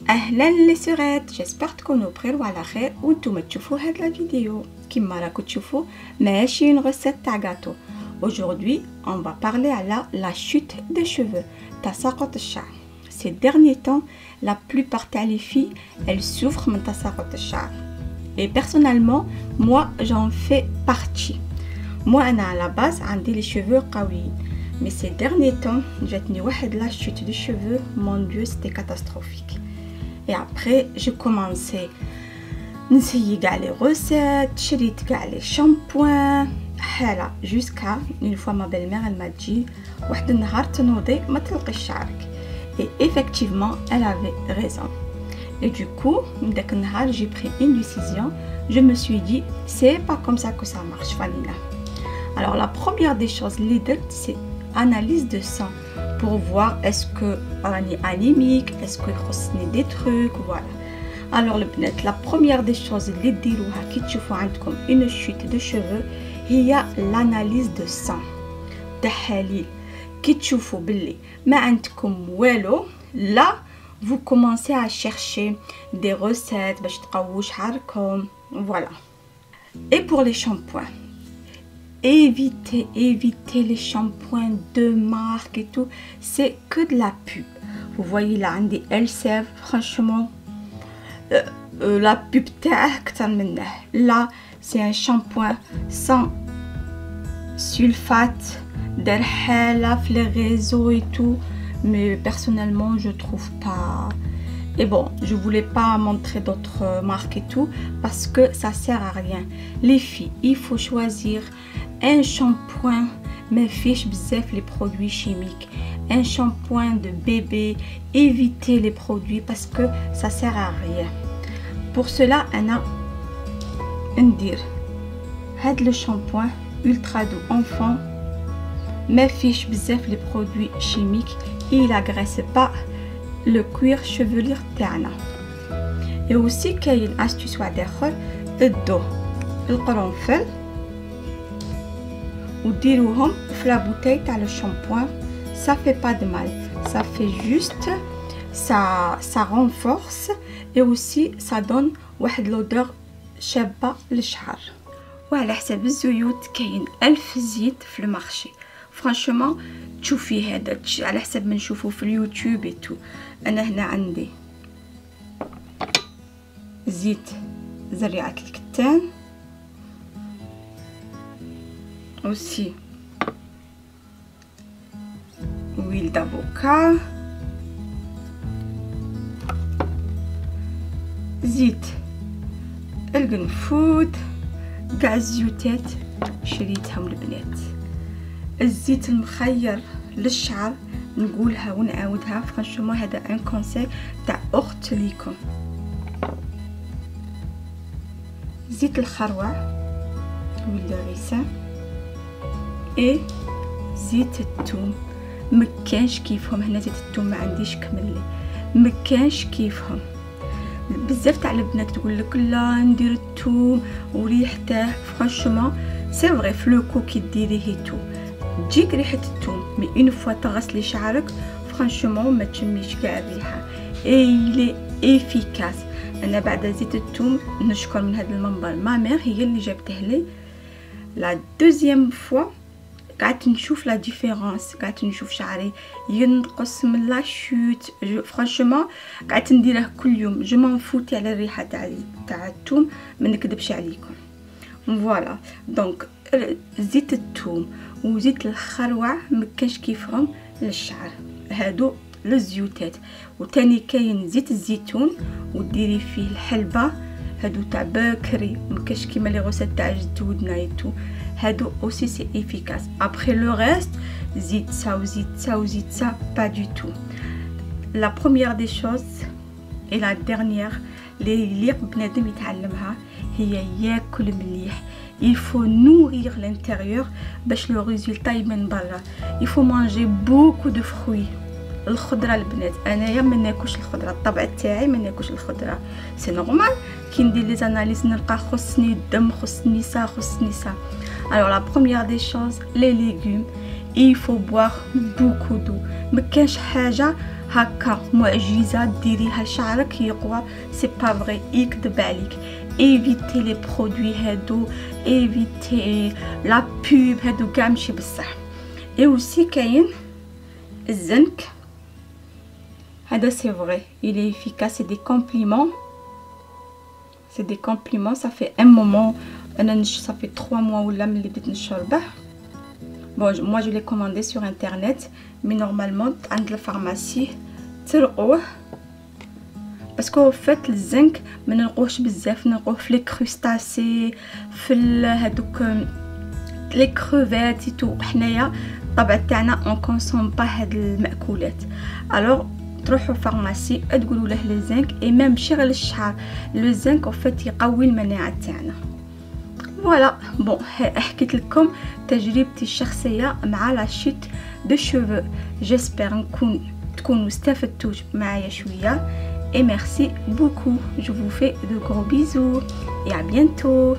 اهلا لي سورات، جيسبر تكونوا بخير وعلى خير وانتم تشوفوا هاد لا فيديو. كيما راكم تشوفوا ماشي اون ريسيت تاع غاتو. Aujourd'hui, on va parler à la chute des cheveux, تساقط الشعر. Ces derniers temps, la plupart des filles, elles souffrent من تساقط الشعر. Et personnellement, moi j'en fais partie. Moi انا à la base عندي les cheveux قويين. Mais ces derniers temps, جاتني واحد la chute des cheveux, mon dieu, c'était catastrophique. Et après, j'ai commencé نسيي كاع لي recettes, شريت كاع لي shampoings, حاله jusqu'à une fois ma belle-mère elle m'a dit واحد النهار تنوضي ما تلقيش شعرك. Et effectivement, elle avait raison. Et du coup, داك النهار j'ai pris une décision. Je me suis dit c'est pas comme ça que ça marche, Fanina. Alors la première des choses اللي درت c'est analyse de sang pour voir est-ce que راني anémique, est-ce que يخصني des trucs, voilà. Alors البنات, la première des choses اللي ديروها كي تشوفوا عندكم une chute de cheveux هي l'analyse de sang. تحاليل كي تشوفوا باللي ما عندكم والو là vous commencez à chercher des recettes باش تقووا شعركم, voilà. Et pour les shampoings, évitez les shampoings de marque et tout, c'est que de la pub. Vous voyez là, عندي Elseve, franchement la pub تاعه كتر منه. Là c'est un shampoing sans sulfate, دار حالة في les réseaux et tout, mais personnellement je trouve pas. Et bon, je voulais pas montrer d'autres marques et tout parce que ça sert à rien. Les filles, il faut choisir un shampoing, mais fiche bzef les produits chimiques. Un shampoing de bébé, évitez les produits parce que ça sert à rien. Pour cela, أنا ندير هاد le shampoing ultra doux enfant, mais fiche bzef les produits chimiques. Il agresse pas le cuir chevelu تاعنا. Et aussi كاين astuce واحد اخر, الضو القرنفل وديروهم في لا بوتاي تاع لو شامبوان. Ça fait pas de mal, ça fait juste ça renforce et aussi ça donne واحد l'odeur شابه للشعر. وعلى حساب الزيوت كاين 1000 زيت في المارشي. فرانشومون تشوفي هذا على حسب ما نشوفه في اليوتيوب ايتو. انا هنا عندي زيت زريعه الكتان, aussi huile d'avocat, زيت القرنفود, كاع الزيوتات شريتهم البنات. الزيت المخير للشعر نقولها ونعاودها, فرانشومون هذا ان كونساي تاع اخت ليكم. زيت الخروع huile de ricin اي زيت الثوم. مكانش كيفهم هنا زيت الثوم, ما عنديش كمل لي, مكانش كيفهم. بزاف تاع البنات تقول لك لا ندير الثوم وريحته. فرانشومون سي فري في لو كو كي ديريه تو تجيك ريحه الثوم, مي اون فوا تغسلي شعرك فرانشومون ما تشميش كاع الريحه. اي لي افيكاس. انا بعد زيت الثوم نشكر من هذا المنبر ما مير, هي اللي جابته لي. لا دوزيام فوا قعدت نشوف لا ديفيرونس, قعدت نشوف شعري ينقص من لا شوت. فرانشومون قعدت نديره كل يوم. جو مون فوتي على الريحه تاع الثوم, ما نكذبش عليكم. فوالا دونك زيت الثوم وزيت الخروع مكانش كيفهم للشعر, هادو للزيوتات. وتاني كاين زيت الزيتون وديري فيه الحلبه, هادو تاع بكري, مكاش كيما لي غوسات تاع جدودنا ايتو, هادو aussi c'est efficace. Après le reste, زيت ça ou زيت ça ou زيت ça, pas du tout. La première des choses et la dernière اللي بنادم يتعلمها هي ياكل مليح. Il faut nourrir l'intérieur باش le résultat يبان برا. Il faut manger beaucoup de fruits. الخضره البنات, انايا ما ناكلش الخضره, الطبع تاعي ما ناكلش الخضره. سي نورمال كي ندير لي زاناليز نلقى خصني الدم, خصني سا. Alors la première des choses, les légumes. il faut boire beaucoup d'eau. ما كانش حاجه هكا معجزه ديريها شعرك يقوى، سي با فري، يكذب عليك. ايفيتي لي برودوي هادو، ايفيتي لا بوب هادو كاع ماشي بصح. اي اوسي كاين الزنك، هذا سي فري il est efficace، c'est des compliments، c'est des compliments. ça fait un moment، انا ça fait 3 mois ولا ملي بديت نشربه. bon moi je l'ai commandé sur internet mais normalement عند الفارماسي تلقوه، باسكو فات الزنك ما نلقوهش بزاف، نلقوه في لي كروستاسي، في هذوك لي كروفيت تو. حنايا الطبع تاعنا اون كونسوم با هاد المأكولات. الوغ تروحوا فارماسي تقولوا له لي زنك، اي ميم ماشي غير للشعر، لو زنك فات يقوي المناعه تاعنا. فوالا بون حكيت لكم تجربتي الشخصيه مع لا شوت دو شوفو. جيسبر تكونوا استفدتوا معايا شويه. Et merci beaucoup. Je vous fais de gros bisous et à bientôt.